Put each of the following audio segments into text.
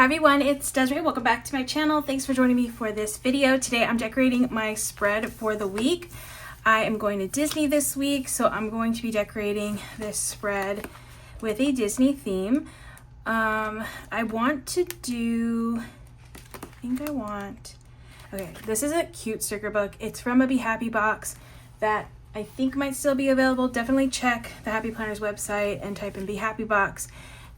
Hi everyone, it's Desiree. Welcome back to my channel. Thanks for joining me for this video. Today I'm decorating my spread for the week. I am going to Disney this week, so I'm going to be decorating this spread with a Disney theme. I want to do, okay, this is a cute sticker book. It's from a Be Happy box that I think might still be available. Definitely check the Happy Planners website and type in Be Happy box,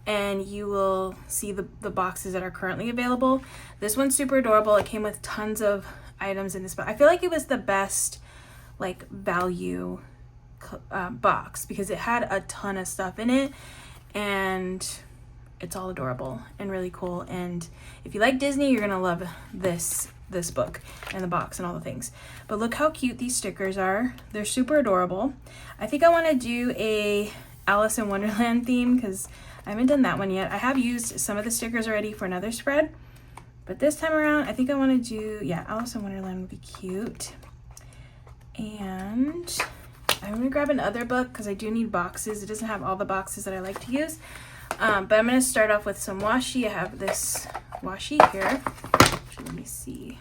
and you will see the boxes that are currently available. This one's super adorable. It came with tons of items in this box. I feel like it was the best like value box because it had a ton of stuff in it, and it's all adorable and really cool. And if you like Disney, you're gonna love this book and the box and all the things. But look how cute these stickers are. They're super adorable. I think I want to do a Alice in Wonderland theme because I haven't done that one yet. I have used some of the stickers already for another spread, but this time around I think I want to do, yeah, Alice in Wonderland would be cute. And I'm gonna grab another book because I do need boxes. It doesn't have all the boxes that I like to use, but I'm gonna start off with some washi. I have this washi here. Actually, let me see.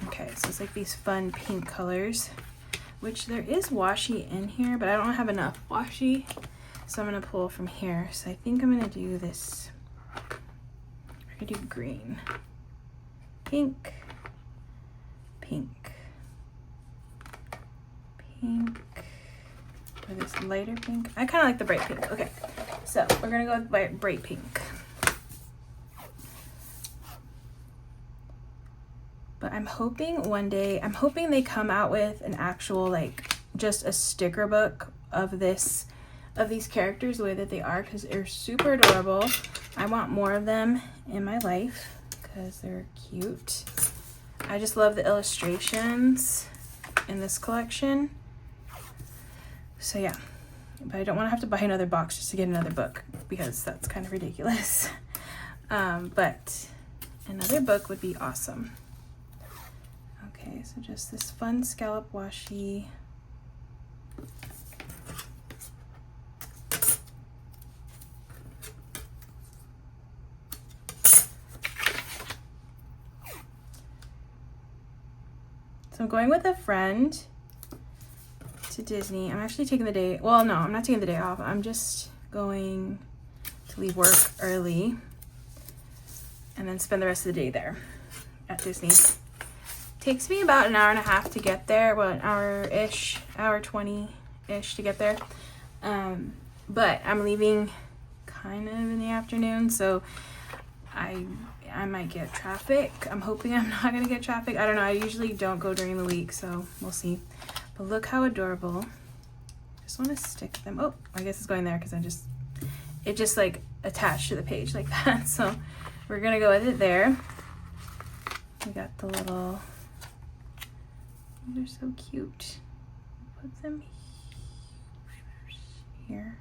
Okay, so it's like these fun pink colors, which there is washi in here, but I don't have enough washi, so I'm gonna pull from here. So I think I'm gonna do this. I'm gonna do green, pink, pink, pink, or this lighter pink. I kind of like the bright pink. Okay, so we're gonna go with bright pink. But I'm hoping one day, they come out with an actual, like, just a sticker book of these characters the way that they are, because they're super adorable. I want more of them in my life because they're cute. I just love the illustrations in this collection. So yeah, but I don't want to have to buy another box just to get another book because that's kind of ridiculous. But another book would be awesome. Okay, so just this fun scallop washi. So I'm going with a friend to Disney. I'm actually taking the day, well, no, I'm not taking the day off. I'm just going to leave work early and then spend the rest of the day there at Disney. Takes me about an hour and a half to get there, well, an hour-ish, hour 20-ish to get there. But I'm leaving kind of in the afternoon, so I might get traffic. I'm hoping I'm not gonna get traffic. I don't know, I usually don't go during the week, so we'll see. But look how adorable. Just wanna stick them. Oh, I guess it's going there because it just like attached to the page like that. So we're gonna go with it there. We got the little, they're so cute. Put them here.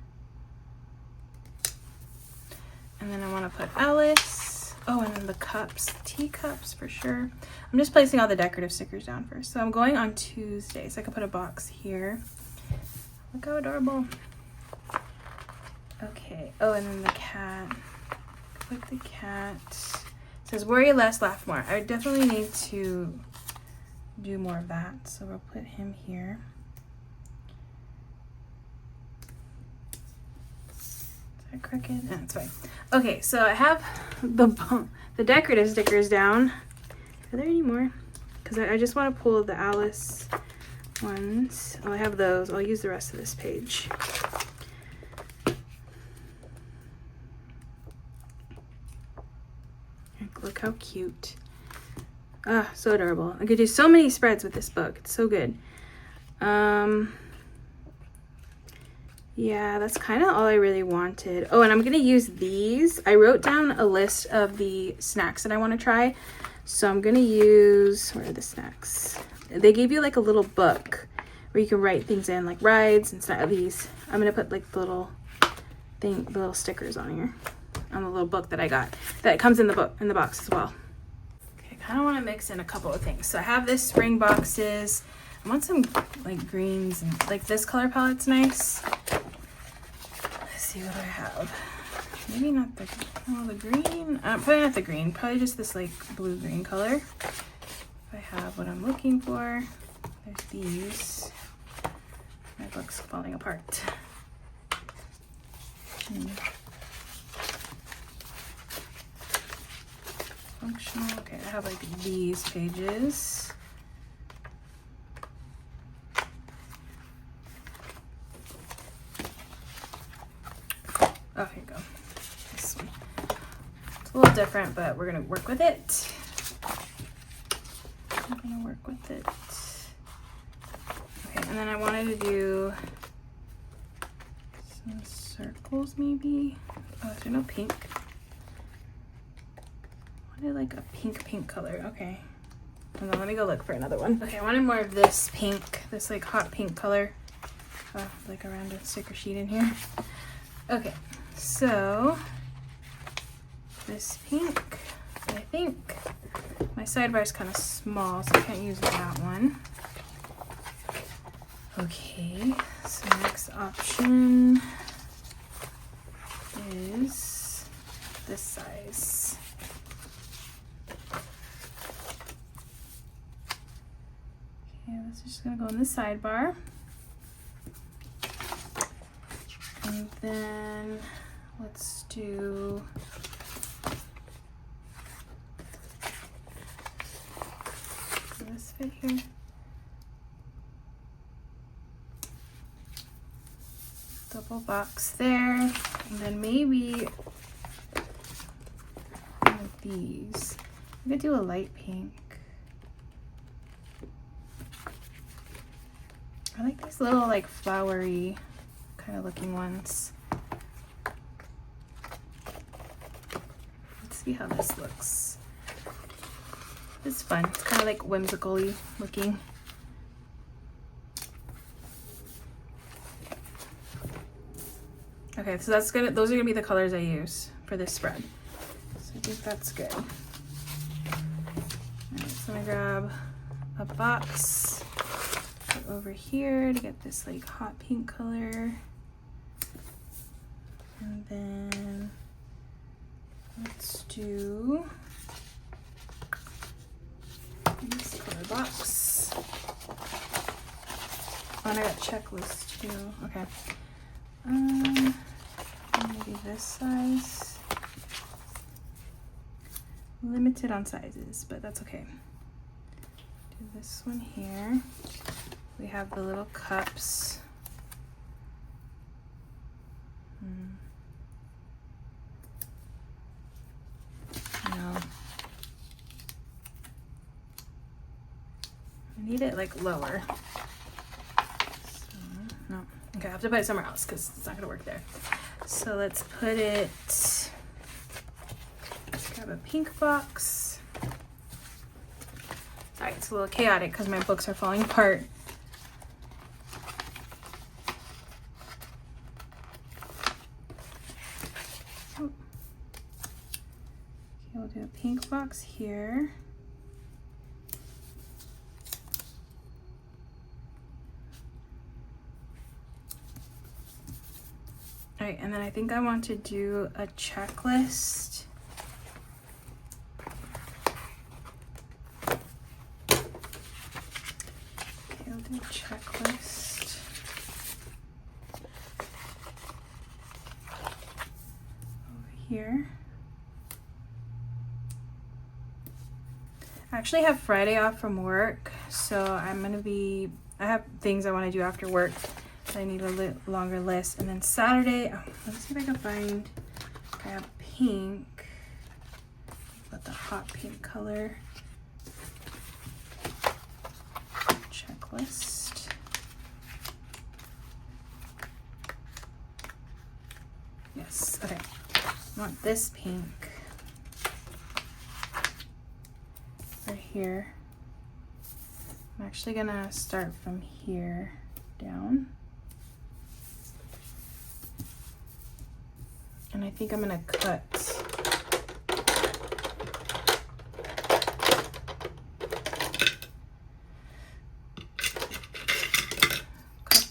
And then I want to put Alice. Oh, and then the cups, teacups for sure. I'm just placing all the decorative stickers down first. So I'm going on Tuesday, so I can put a box here. Look how adorable. Okay, oh, and then the cat. Put the cat. It says worry less, laugh more. I definitely need to do more of that, so we'll put him here. Is that crooked? No, it's fine. Okay, so I have the decorative stickers down. Are there any more? Because I just want to pull the Alice ones. Oh, I have those. I'll use the rest of this page. Look how cute. Ah, so adorable. I could do so many spreads with this book. It's so good. Yeah, that's kind of all I really wanted. Oh, and I'm gonna use these. I wrote down a list of the snacks that I want to try. So I'm gonna use, where are the snacks? They gave you like a little book where you can write things in, like rides and stuff. These. I'm gonna put like the little stickers on here, on the little book that I got. That comes in the box as well. Okay, I kind of want to mix in a couple of things. So I have this spring boxes. I want some like greens and like this color palette's nice. Let's see what I have. Maybe not the, oh, the green. Probably not the green. Probably just this like blue-green color. If I have what I'm looking for. There's these. My book's falling apart. Functional. Okay, I have like these pages. Oh, here you go. This one. It's a little different, but we're gonna work with it. I'm gonna work with it. Okay, and then I wanted to do some circles maybe. Oh, is there no pink? I wanted like a pink color. Okay. And then let me go look for another one. Okay, I wanted more of this pink, this like hot pink color. Oh, like around a sticker sheet in here. Okay, so this pink, I think my sidebar is kind of small, so I can't use that one. Okay, so next option is this size. Okay, this is just gonna go in the sidebar. And then let's do does this fit here? Double box there, and then maybe one of these. I'm gonna do a light pink. I like these little like flowery kind of looking ones. Let's see how this looks. It's fun. It's kind of like whimsical-y looking. Okay, so that's gonna, those are gonna be the colors I use for this spread. So I think that's good. All right, so I'm gonna grab a box over here to get this like hot pink color. And then let's do this color box. Oh, and I got checklist too. Okay. Maybe this size. Limited on sizes, but that's okay. Do this one here. We have the little cups. No. I need it like lower. So, no. Okay, I have to put it somewhere else because it's not gonna work there. So let's put it, let's grab a pink box. All right, it's a little chaotic because my books are falling apart. Oh. Okay, we'll do a pink box here. All right, and then I think I want to do a checklist. Okay, I'll do a checklist. Over here. I actually have Friday off from work, so I have things I want to do after work. I need a longer list. And then Saturday, let's see if I can find, I have pink, but the hot pink color. Checklist. Yes, okay. I want this pink right here. I'm actually gonna start from here down. And I think I'm gonna cut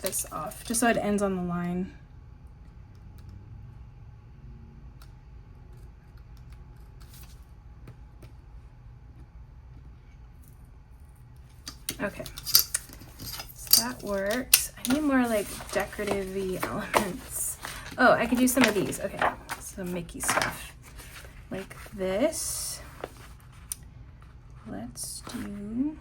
this off, just so it ends on the line. Okay, so that works. I need more like decorative-y elements. Oh, I could do some of these. Okay, some Mickey stuff like this. Let's do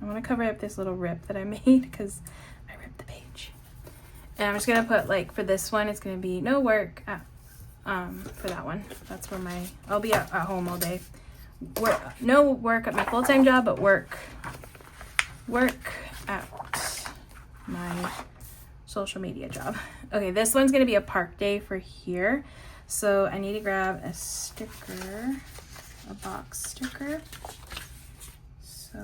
I want to cover up this little rip that I made because I ripped the page. And I'm just gonna put, like, for this one, it's gonna be no work at, for that one. That's where I'll be at home all day. No work at my full-time job, but work at my social media job. Okay, this one's gonna be a park day for here. So I need to grab a sticker, a box sticker. So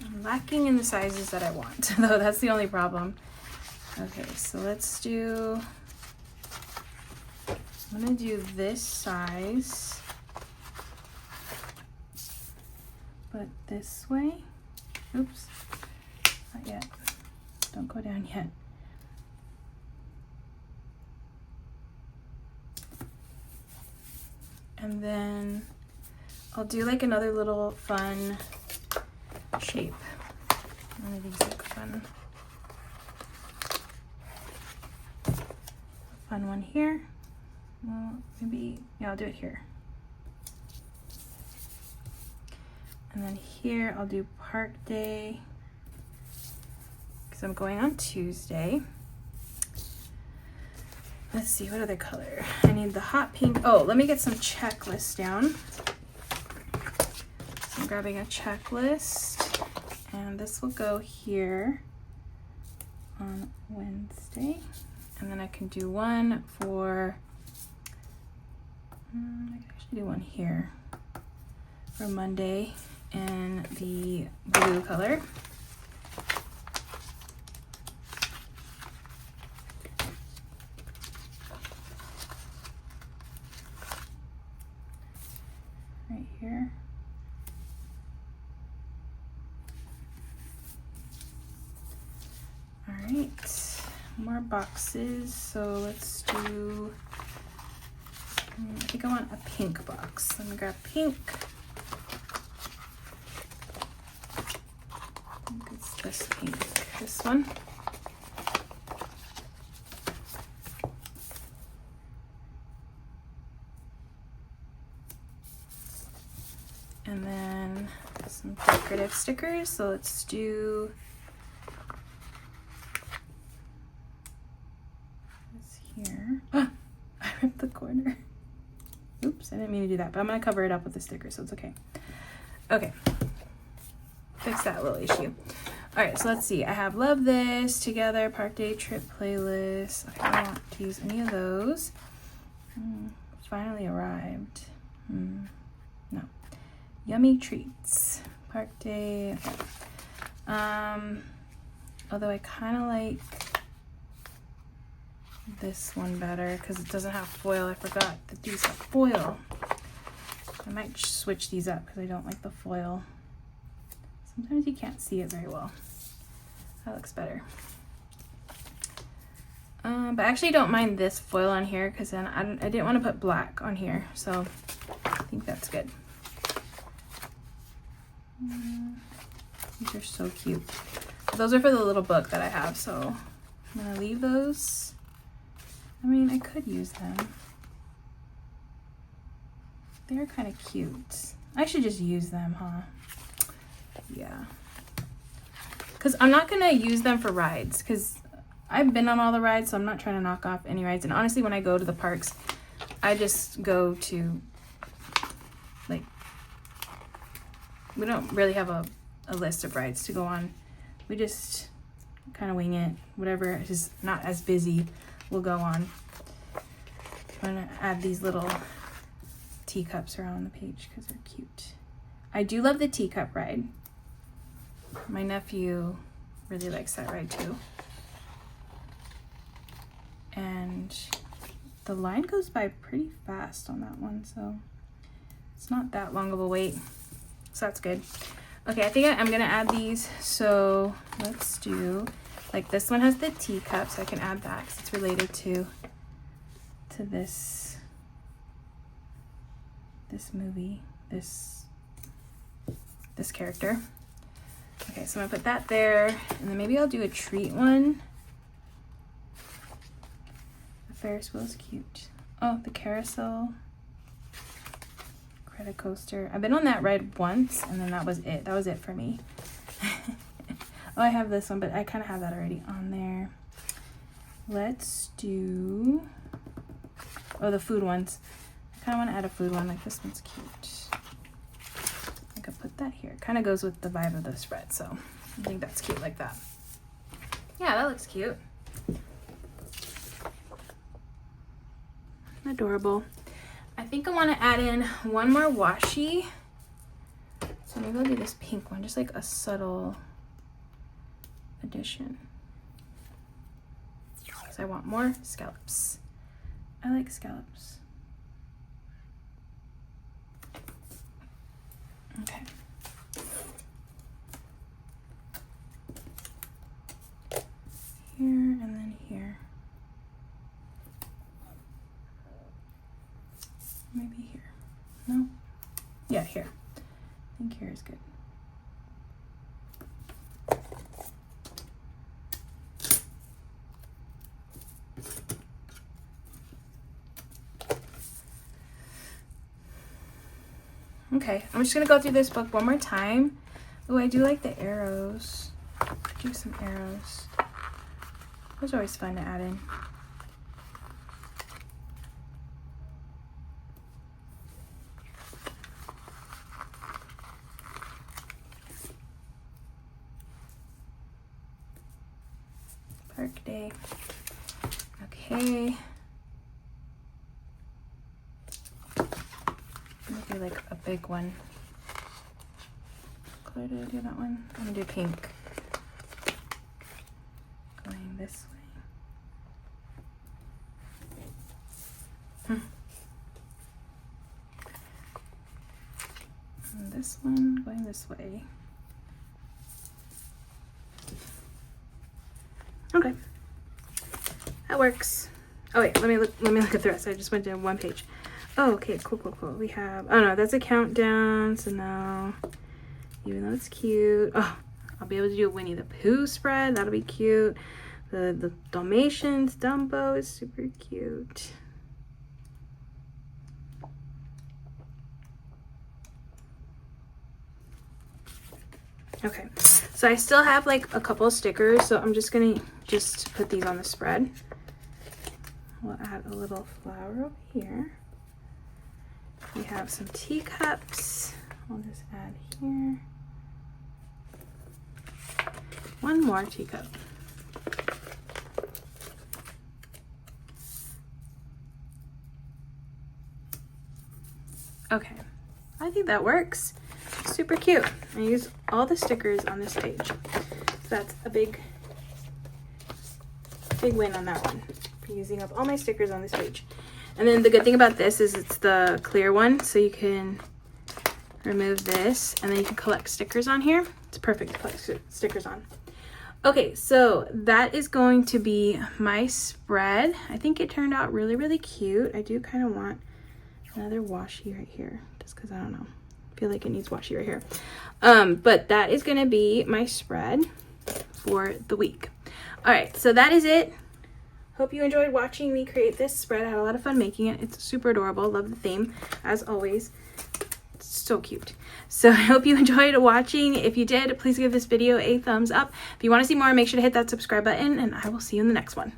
I'm lacking in the sizes that I want, though that's the only problem. Okay, so let's do, I'm gonna do this size, but this way. Oops, not yet. Don't go down yet. And then I'll do like another little fun shape. One of these look fun. A fun one here. Well, maybe, yeah, I'll do it here. And then here I'll do park day because I'm going on Tuesday. Let's see, what other color? I need the hot pink. Oh, let me get some checklists down. So I'm grabbing a checklist, and this will go here on Wednesday. And then I can do one for, I can actually do one here for Monday in the blue color. Right here. All right, more boxes. So let's do, I think I want a pink box. Let me grab pink. I think it's this pink, this one. And then some decorative stickers. So let's do this here. Ah, I ripped the corner. Oops, I didn't mean to do that, but I'm gonna cover it up with the sticker, so it's okay. Okay, fix that little issue. All right, so let's see. I have love this, together, park day, trip playlist. Okay, I don't want to use any of those. Finally arrived. No. Yummy treats, park day. Okay. Although I kind of like this one better because it doesn't have foil. I forgot that these have foil. I might switch these up because I don't like the foil. Sometimes you can't see it very well. That looks better. But I actually don't mind this foil on here because then I didn't want to put black on here, so I think that's good. These are so cute. Those are for the little book that I have, so I'm gonna leave those. I mean, I could use them. They're kind of cute. I should just use them, huh? Yeah. Because I'm not gonna use them for rides because I've been on all the rides, so I'm not trying to knock off any rides. And honestly, when I go to the parks, I just go to, like, we don't really have a list of rides to go on. We just kind of wing it. Whatever is not as busy, we'll go on. I'm gonna add these little teacups around the page because they're cute. I do love the teacup ride. My nephew really likes that ride too. And the line goes by pretty fast on that one, so it's not that long of a wait. So that's good. Okay, I think I'm gonna add these. So let's do, like, this one has the teacup, so I can add that because it's related to this movie, this character. Okay, so I'm gonna put that there, and then maybe I'll do a treat one. The Ferris wheel is cute. Oh, the carousel. Credit coaster. I've been on that ride once, and then that was it. That was it for me. Oh, I have this one, but I kind of have that already on there. Let's do, oh, the food ones. I kind of want to add a food one, like this one's cute. I could put that here. Kind of goes with the vibe of the spread, so I think that's cute like that. Yeah, that looks cute. Adorable. I think I want to add in one more washi. So maybe I'll do this pink one, just like a subtle addition. Because I want more scallops. I like scallops. Okay. Here and then here. Maybe here. No? Yeah, here. I think here is good. Okay, I'm just gonna go through this book one more time. Oh, I do like the arrows. Do some arrows. Those are always fun to add in. Park day. Okay. Maybe like a big one. Claire, did I do that one? I'm gonna do pink. Going this way. And this one going this way. Okay, that works. Oh wait, let me look at the rest. I just went down one page. Oh, okay, cool. We have, oh no, that's a countdown. So now, even though it's cute, oh, I'll be able to do a Winnie the Pooh spread. That'll be cute. The Dalmatians, Tombow is super cute. Okay, so I still have like a couple of stickers, so I'm just gonna put these on the spread. We'll add a little flower over here. We have some teacups. I'll just add here. One more teacup. Okay, I think that works. Super cute. I use all the stickers on this page. So that's a big win on that one. For using up all my stickers on this page. And then the good thing about this is it's the clear one, so you can remove this and then you can collect stickers on here. It's perfect to collect stickers on. Okay, so that is going to be my spread. I think it turned out really, really cute. I do kind of want another washi right here, just because I don't know. I feel like it needs washi right here. But that is going to be my spread for the week. All right, so that is it. Hope you enjoyed watching me create this spread. I had a lot of fun making it. It's super adorable. Love the theme, as always. It's so cute. So I hope you enjoyed watching. If you did, please give this video a thumbs up. If you want to see more, make sure to hit that subscribe button, and I will see you in the next one.